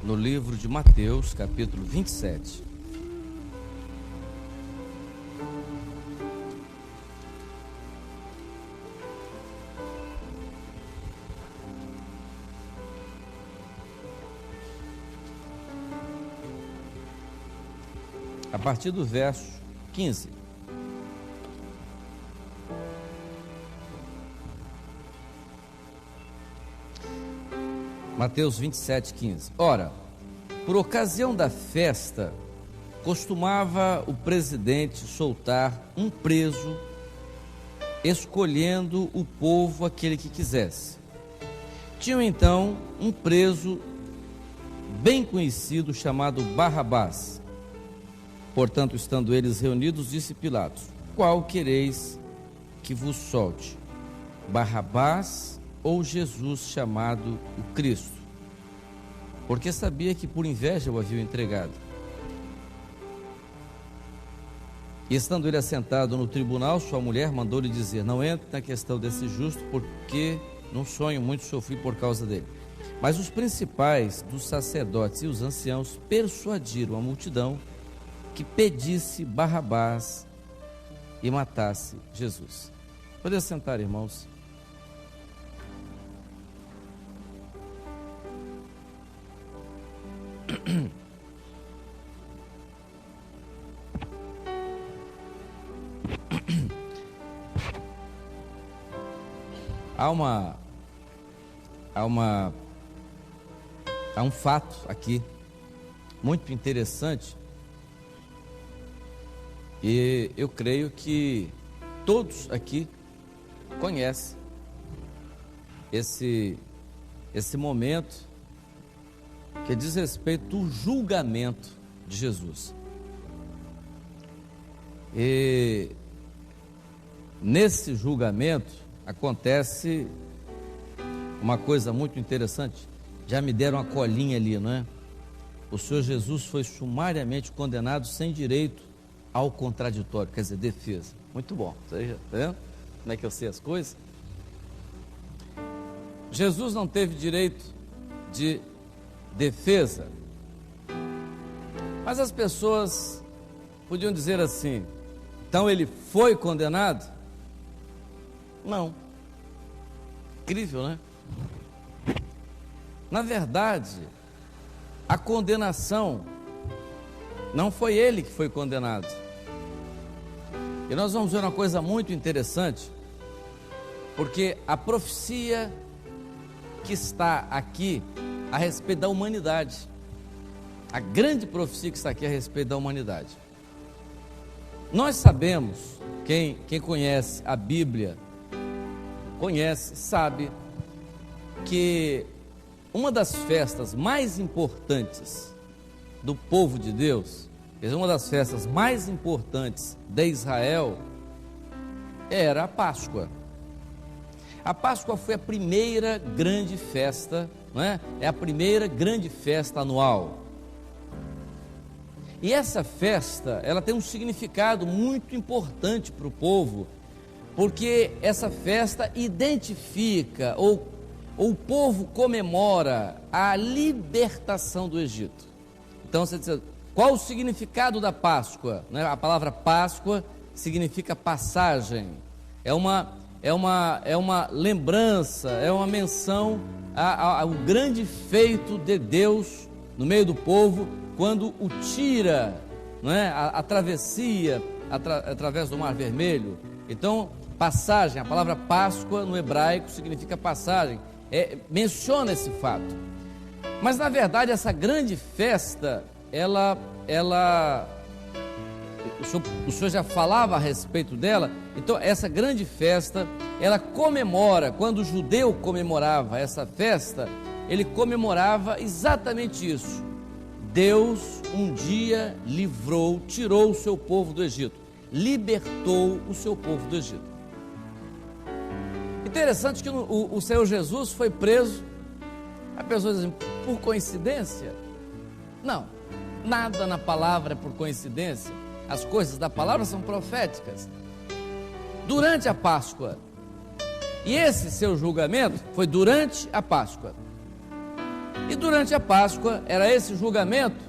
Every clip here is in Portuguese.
no livro de Mateus, capítulo 27. A partir do verso 15. Mateus 27, 15. Ora, por ocasião da festa, costumava o presidente soltar um preso, escolhendo o povo aquele que quisesse. Tinham então um preso bem conhecido chamado Barrabás. Portanto, estando eles reunidos, disse Pilatos: qual quereis que vos solte? Barrabás ou Jesus chamado o Cristo? Porque sabia que por inveja o haviam entregado. E estando ele assentado no tribunal, sua mulher mandou-lhe dizer: não entre na questão desse justo, porque num sonho muito sofri por causa dele. Mas os principais dos sacerdotes e os anciãos persuadiram a multidão que pedisse Barrabás e matasse Jesus. Pode sentar, irmãos. Há um fato aqui muito interessante, e eu creio que todos aqui conhecem esse momento que diz respeito ao julgamento de Jesus. E nesse julgamento acontece uma coisa muito interessante. Já me deram uma colinha ali, não é? O Senhor Jesus foi sumariamente condenado sem direito ao contraditório, quer dizer, defesa. Muito bom, você está vendo como é que eu sei as coisas? Jesus não teve direito de defesa, mas as pessoas podiam dizer assim: então ele foi condenado? Não. Incrível, né? Na verdade, a condenação não foi ele que foi condenado. E nós vamos ver uma coisa muito interessante, porque a profecia que está aqui a respeito da humanidade, a grande profecia que está aqui a respeito da humanidade. Nós sabemos, quem conhece a Bíblia, sabe que uma das festas mais importantes do povo de Deus, uma das festas mais importantes de Israel, era a Páscoa. A Páscoa foi a primeira grande festa, não é? É a primeira grande festa anual. E essa festa, ela tem um significado muito importante para o povo, porque essa festa identifica, ou o povo comemora a libertação do Egito. Então você diz, qual o significado da Páscoa? A palavra Páscoa significa passagem, é uma lembrança, é uma menção ao grande feito de Deus no meio do povo, quando o tira, não é? a travessia através do Mar Vermelho. Então, passagem, a palavra Páscoa no hebraico significa passagem, menciona esse fato. Mas na verdade essa grande festa, o senhor já falava a respeito dela. Então essa grande festa, ela comemora, quando o judeu comemorava essa festa, ele comemorava exatamente isso: Deus um dia tirou o seu povo do Egito, libertou o seu povo do Egito. Interessante que o Senhor Jesus foi preso. As pessoas dizem, por coincidência? Não, nada na palavra é por coincidência. As coisas da palavra são proféticas. Durante a Páscoa, e esse seu julgamento foi durante a Páscoa. E durante a Páscoa era esse julgamento,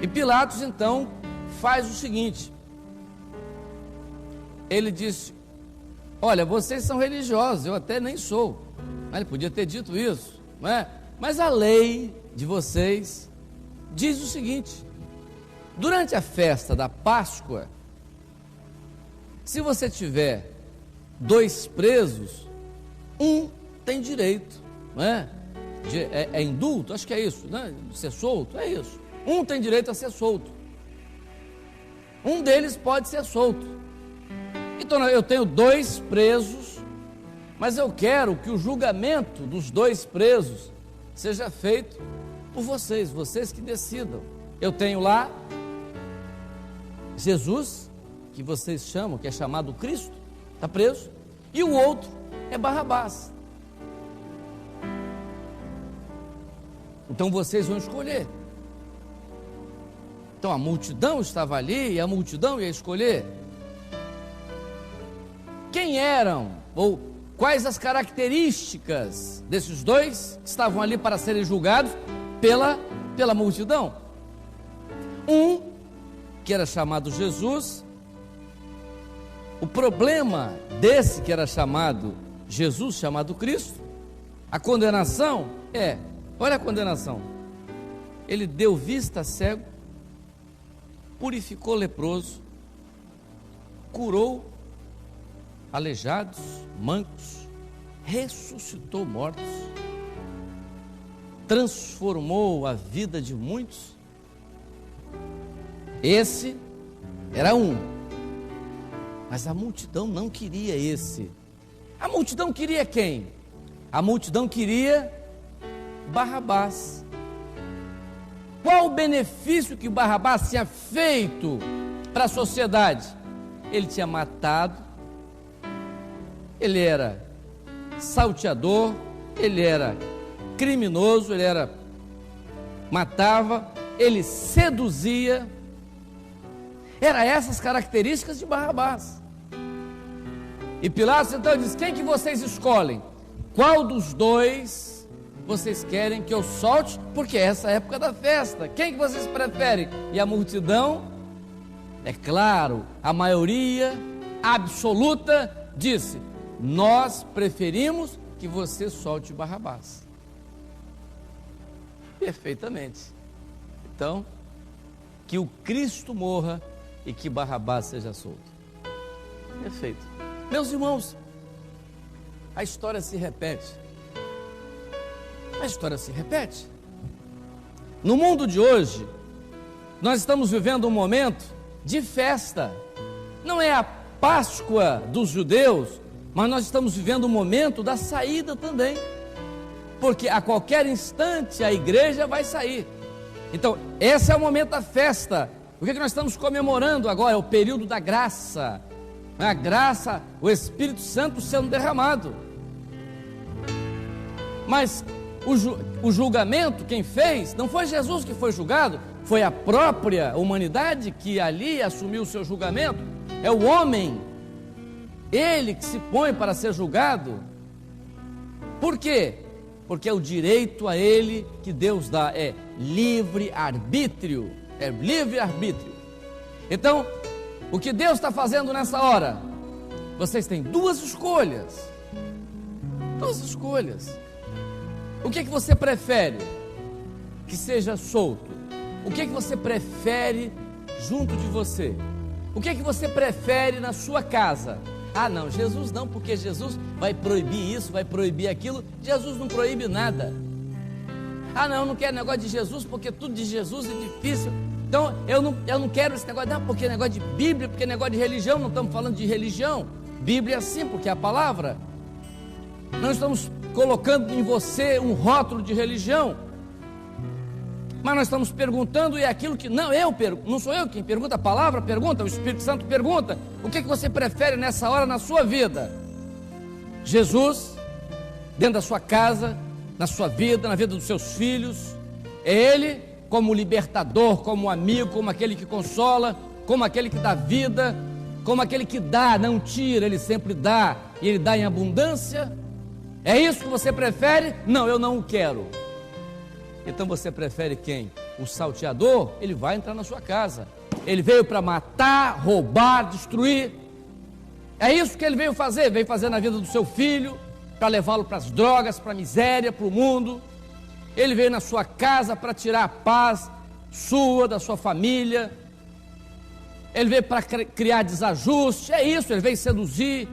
e Pilatos então faz o seguinte, ele disse: olha, vocês são religiosos, eu até nem sou, ele podia ter dito isso, não é? Mas a lei de vocês diz o seguinte: durante a festa da Páscoa, se você tiver 2 presos, um tem direito, não é? É indulto, acho que é isso, né? Ser solto, é isso. Um tem direito a ser solto. Um deles pode ser solto. Então eu tenho 2 presos, mas eu quero que o julgamento dos 2 presos seja feito por vocês que decidam. Eu tenho lá Jesus, que vocês chamam, que é chamado Cristo, está preso, e o outro é Barrabás. Então vocês vão escolher. Então a multidão estava ali e a multidão ia escolher. Quem eram, ou quais as características desses 2 que estavam ali para serem julgados pela multidão? Um, que era chamado Jesus. O problema desse que era chamado Jesus, chamado Cristo, a condenação olha a condenação: ele deu vista a cego, purificou leproso, curou aleijados, mancos, ressuscitou mortos, transformou a vida de muitos. Esse era um, mas a multidão não queria esse. A multidão queria quem? A multidão queria Barrabás. Qual o benefício que Barrabás tinha feito para a sociedade? Ele tinha matado, ele era salteador, ele era criminoso, matava, ele seduzia. Eram essas características de Barrabás. E Pilatos então diz: quem que vocês escolhem? Qual dos 2 vocês querem que eu solte? Porque é essa época da festa. Quem que vocês preferem? E a multidão, é claro, a maioria absoluta disse: nós preferimos que você solte Barrabás. Perfeitamente. Então, que o Cristo morra e que Barrabás seja solto. Perfeito. Meus irmãos, a história se repete. A história se repete. No mundo de hoje, nós estamos vivendo um momento de festa. Não é a Páscoa dos judeus, mas nós estamos vivendo um momento da saída também. Porque a qualquer instante a igreja vai sair. Então, esse é o momento da festa. O que nós estamos comemorando agora? É o período da graça. A graça, o Espírito Santo sendo derramado. Mas o julgamento, quem fez, não foi Jesus que foi julgado, foi a própria humanidade que ali assumiu o seu julgamento. É o homem, ele que se põe para ser julgado. Por quê? Porque é o direito a ele que Deus dá, é livre-arbítrio, Então, o que Deus está fazendo nessa hora? Vocês têm 2 escolhas, O que você prefere que seja solto? O que você prefere junto de você? O que você prefere na sua casa? Ah não, Jesus não, porque Jesus vai proibir isso, vai proibir aquilo. Jesus não proíbe nada. Ah não, eu não quero negócio de Jesus, porque tudo de Jesus é difícil. Então eu não quero esse negócio, não, porque é negócio de Bíblia, porque é negócio de religião. Não estamos falando de religião. Bíblia é assim, porque é a palavra. Não estamos colocando em você um rótulo de religião, mas nós estamos perguntando, e é aquilo que não sou eu quem pergunta, a palavra pergunta, o Espírito Santo pergunta: o que você prefere nessa hora na sua vida? Jesus, dentro da sua casa, na sua vida, na vida dos seus filhos, é Ele como libertador, como amigo, como aquele que consola, como aquele que dá vida, como aquele que dá, não tira, Ele sempre dá, e Ele dá em abundância. É isso que você prefere? Não, eu não o quero. Então você prefere quem? O salteador? Ele vai entrar na sua casa. Ele veio para matar, roubar, destruir. É isso que ele veio fazer na vida do seu filho, para levá-lo para as drogas, para a miséria, para o mundo. Ele veio na sua casa para tirar a paz sua, da sua família. Ele veio para criar desajuste, é isso, ele veio seduzir.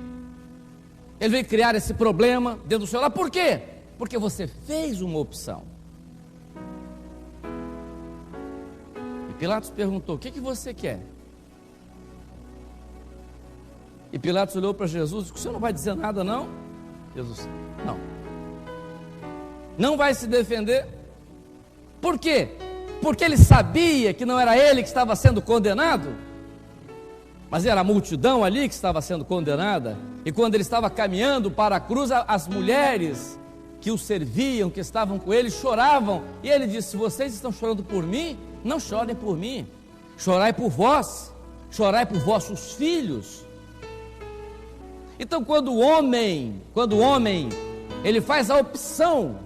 Ele veio criar esse problema dentro do seu lar. Por quê? Porque você fez uma opção. E Pilatos perguntou: o que você quer? E Pilatos olhou para Jesus e disse: o senhor não vai dizer nada não? Jesus: não. Não vai se defender. Por quê? Porque ele sabia que não era ele que estava sendo condenado, mas era a multidão ali que estava sendo condenada. E quando ele estava caminhando para a cruz, as mulheres que o serviam, que estavam com ele, choravam. E ele disse: se vocês estão chorando por mim, não chorem por mim, chorai por vós, chorai por vossos filhos. Então quando o homem ele faz a opção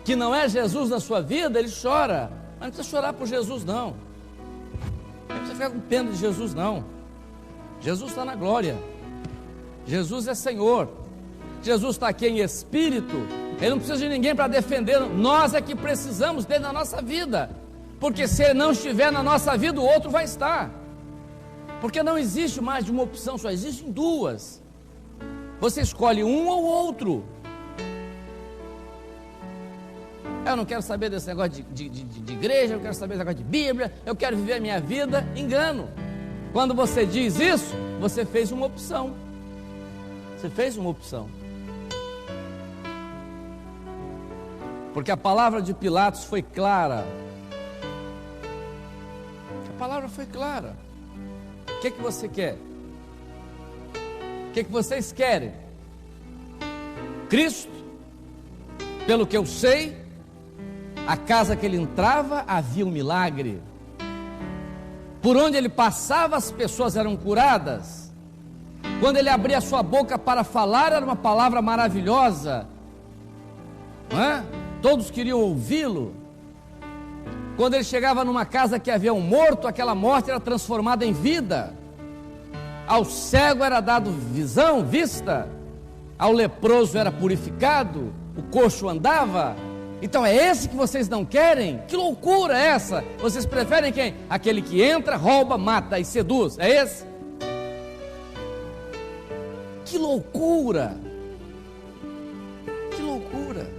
que não é Jesus na sua vida, ele chora. Mas não precisa chorar por Jesus não, não precisa ficar com pena de Jesus não. Jesus está na glória, Jesus é Senhor, Jesus está aqui em espírito. Ele não precisa de ninguém para defender. Nós é que precisamos dele na nossa vida, porque se ele não estiver na nossa vida, o outro vai estar. Porque não existe mais de uma opção, só existem duas. Você escolhe um ou outro. Eu não quero saber desse negócio de igreja, eu não quero saber desse negócio de Bíblia, eu quero viver a minha vida. Engano. Quando você diz isso, você fez uma opção. Você fez uma opção. Porque a palavra de Pilatos foi clara. A palavra foi clara. O que você quer? O que vocês querem? Cristo? Pelo que eu sei, a casa que ele entrava havia um milagre. Por onde ele passava, as pessoas eram curadas. Quando ele abria a sua boca para falar, era uma palavra maravilhosa, não é? Todos queriam ouvi-lo. Quando ele chegava numa casa que havia um morto, aquela morte era transformada em vida. Ao cego era dado visão, vista. Ao leproso era purificado. O coxo andava. Então é esse que vocês não querem? Que loucura é essa? Vocês preferem quem? Aquele que entra, rouba, mata e seduz. É esse? Que loucura! Que loucura!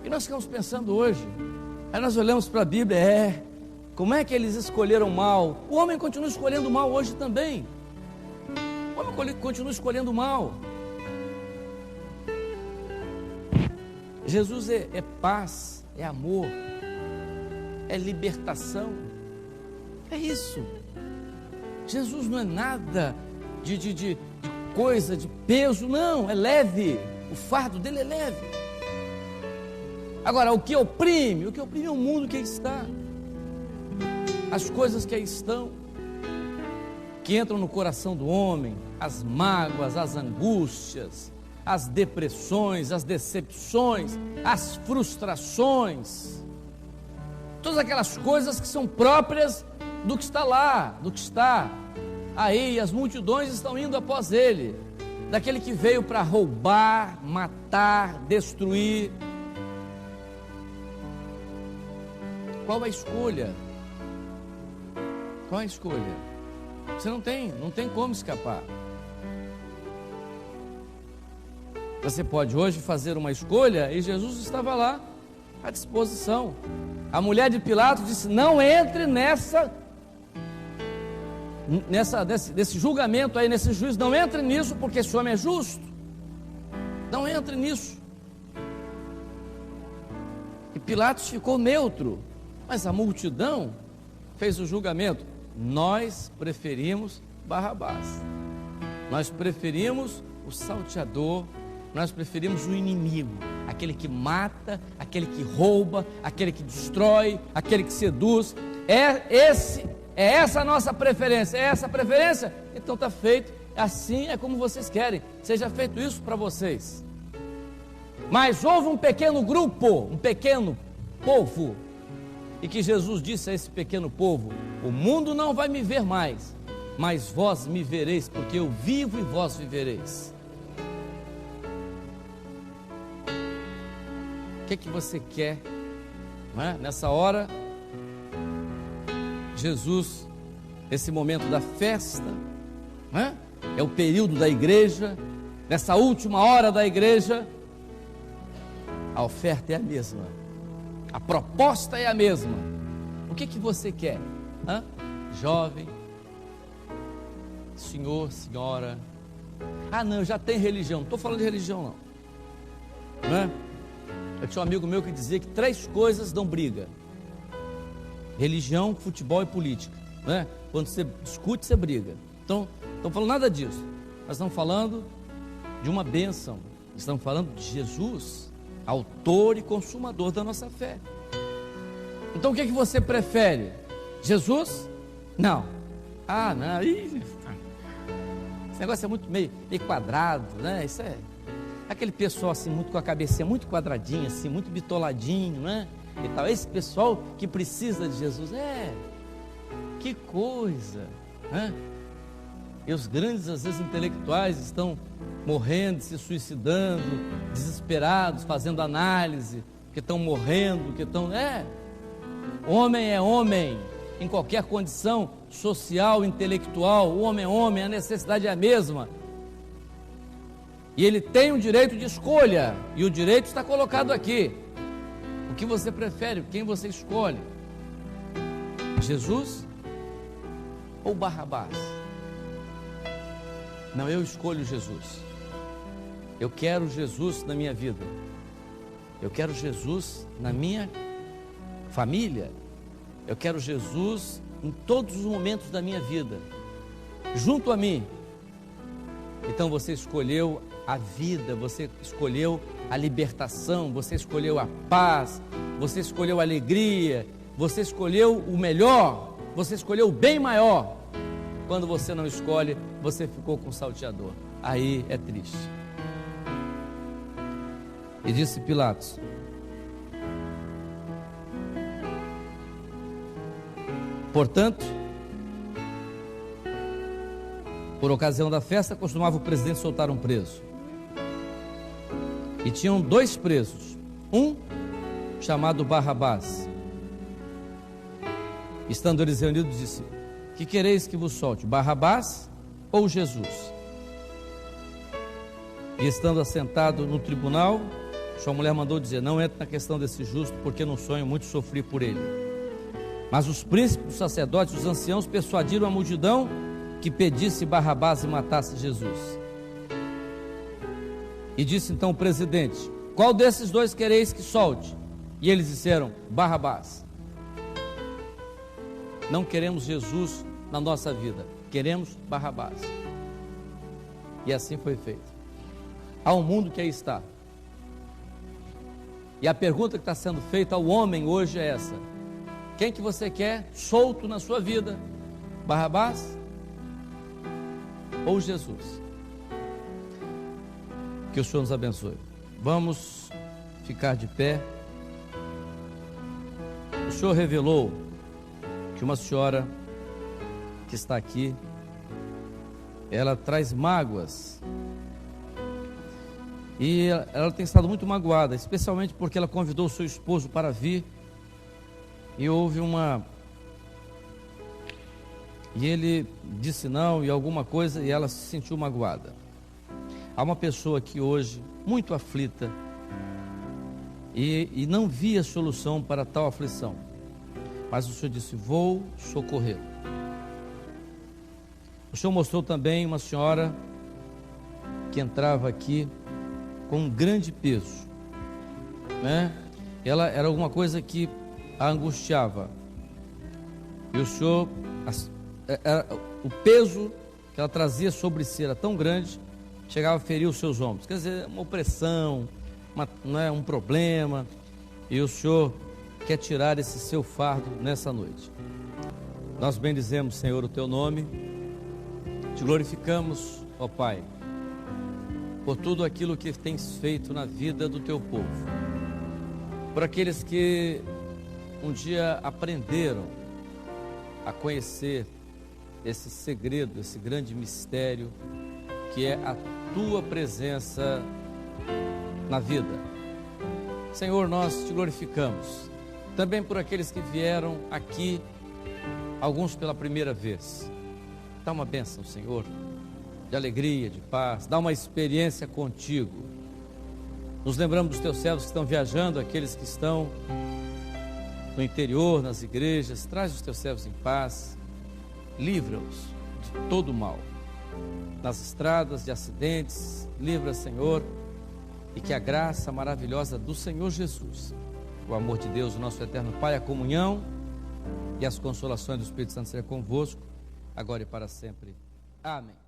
E nós ficamos pensando hoje, aí nós olhamos para a Bíblia, como é que eles escolheram mal? O homem continua escolhendo mal hoje também. O homem continua escolhendo mal. Jesus é paz, é amor, é libertação. É isso. Jesus não é nada de coisa, de peso, não, é leve. O fardo dele é leve. Agora, o que oprime é o mundo que aí está, as coisas que aí estão, que entram no coração do homem, as mágoas, as angústias, as depressões, as decepções, as frustrações, todas aquelas coisas que são próprias do que está lá, do que está aí. As multidões estão indo após ele, daquele que veio para roubar, matar, destruir. Qual a escolha? Qual a escolha? Você não tem como escapar. Você pode hoje fazer uma escolha, e Jesus estava lá à disposição. A mulher de Pilatos disse: não entre nesse julgamento aí, nesse juízo, não entre nisso, porque esse homem é justo. Não entre nisso. E Pilatos ficou neutro, mas a multidão fez o julgamento. Nós preferimos Barrabás, nós preferimos o salteador, nós preferimos o inimigo, aquele que mata, aquele que rouba, aquele que destrói, aquele que seduz. É essa a nossa preferência. É essa a preferência? Então está feito, assim é como vocês querem, seja feito isso para vocês. Mas houve um pequeno grupo, um pequeno povo, e que Jesus disse a esse pequeno povo: o mundo não vai me ver mais, mas vós me vereis, porque eu vivo e vós vivereis. O que é que você quer, não é? Nessa hora, Jesus, esse momento da festa, não é? É o período da igreja, nessa última hora da igreja, a oferta é a mesma, a proposta é a mesma. O que que você quer? Jovem, senhor, senhora. Ah não, já tem religião. Não estou falando de religião não é? Eu tinha um amigo meu que dizia que 3 coisas dão briga: religião, futebol e política, não é? Quando você discute, você briga. Então, não estamos falando nada disso. Nós estamos falando de uma bênção. Estamos falando de Jesus, autor e consumador da nossa fé. Então o que é que você prefere? Jesus? Não. Ah, não. Esse negócio é muito meio quadrado, né? Isso é aquele pessoal assim, muito com a cabecinha muito quadradinha, assim, muito bitoladinho, né? E tal. Esse pessoal que precisa de Jesus. Que coisa, né? E os grandes, às vezes, intelectuais estão morrendo, se suicidando, desesperados, fazendo análise, que estão morrendo, que estão... Homem é homem, em qualquer condição social, intelectual, o homem é homem, a necessidade é a mesma. E ele tem o direito de escolha, e o direito está colocado aqui. O que você prefere? Quem você escolhe? Jesus ou Barrabás? Não, eu escolho Jesus. Eu quero Jesus na minha vida. Eu quero Jesus na minha família. Eu quero Jesus em todos os momentos da minha vida, junto a mim. Então você escolheu a vida, você escolheu a libertação, você escolheu a paz, você escolheu a alegria, você escolheu o melhor, você escolheu o bem maior. Quando você não escolhe, você ficou com o salteador. Aí é triste. E disse Pilatos: portanto, por ocasião da festa, costumava o presidente soltar um preso. E tinham 2 presos, um chamado Barrabás. Estando eles reunidos, disse: que quereis que vos solte, Barrabás ou Jesus? E estando assentado no tribunal, sua mulher mandou dizer: não entre na questão desse justo, porque no sonho muito sofri por ele. Mas os príncipes, os sacerdotes, os anciãos persuadiram a multidão que pedisse Barrabás e matasse Jesus. E disse então o presidente: qual desses 2 quereis que solte? E eles disseram: Barrabás. Não queremos Jesus na nossa vida, queremos Barrabás. E assim foi feito. Há um mundo que aí está. E a pergunta que está sendo feita ao homem hoje é essa: quem que você quer solto na sua vida? Barrabás ou Jesus? Que o Senhor nos abençoe. Vamos ficar de pé. O Senhor revelou que uma senhora que está aqui, ela traz mágoas. E ela tem estado muito magoada, especialmente porque ela convidou o seu esposo para vir. E houve e ele disse não e alguma coisa, e ela se sentiu magoada. Há uma pessoa aqui hoje muito aflita e não via solução para tal aflição, mas o Senhor disse: vou socorrer. O Senhor mostrou também uma senhora que entrava aqui com um grande peso, né? Ela era alguma coisa que a angustiava, e o Senhor, o peso que ela trazia sobre si era tão grande, chegava a ferir os seus ombros. Quer dizer, uma opressão, um problema, e o Senhor quer tirar esse seu fardo nessa noite. Nós bendizemos, Senhor, o teu nome, te glorificamos ó Pai, por tudo aquilo que tens feito na vida do teu povo, por aqueles que um dia aprenderam a conhecer esse segredo, esse grande mistério que é a tua presença na vida. Senhor, nós te glorificamos também por aqueles que vieram aqui, alguns pela primeira vez. Dá uma bênção, Senhor, de alegria, de paz, dá uma experiência contigo. Nos lembramos dos teus servos que estão viajando, aqueles que estão no interior, nas igrejas. Traz os teus servos em paz, livra-os de todo o mal, nas estradas, de acidentes. Livra, Senhor, e que a graça maravilhosa do Senhor Jesus, o amor de Deus, o nosso eterno Pai, a comunhão e as consolações do Espírito Santo seja convosco, agora e para sempre. Amém.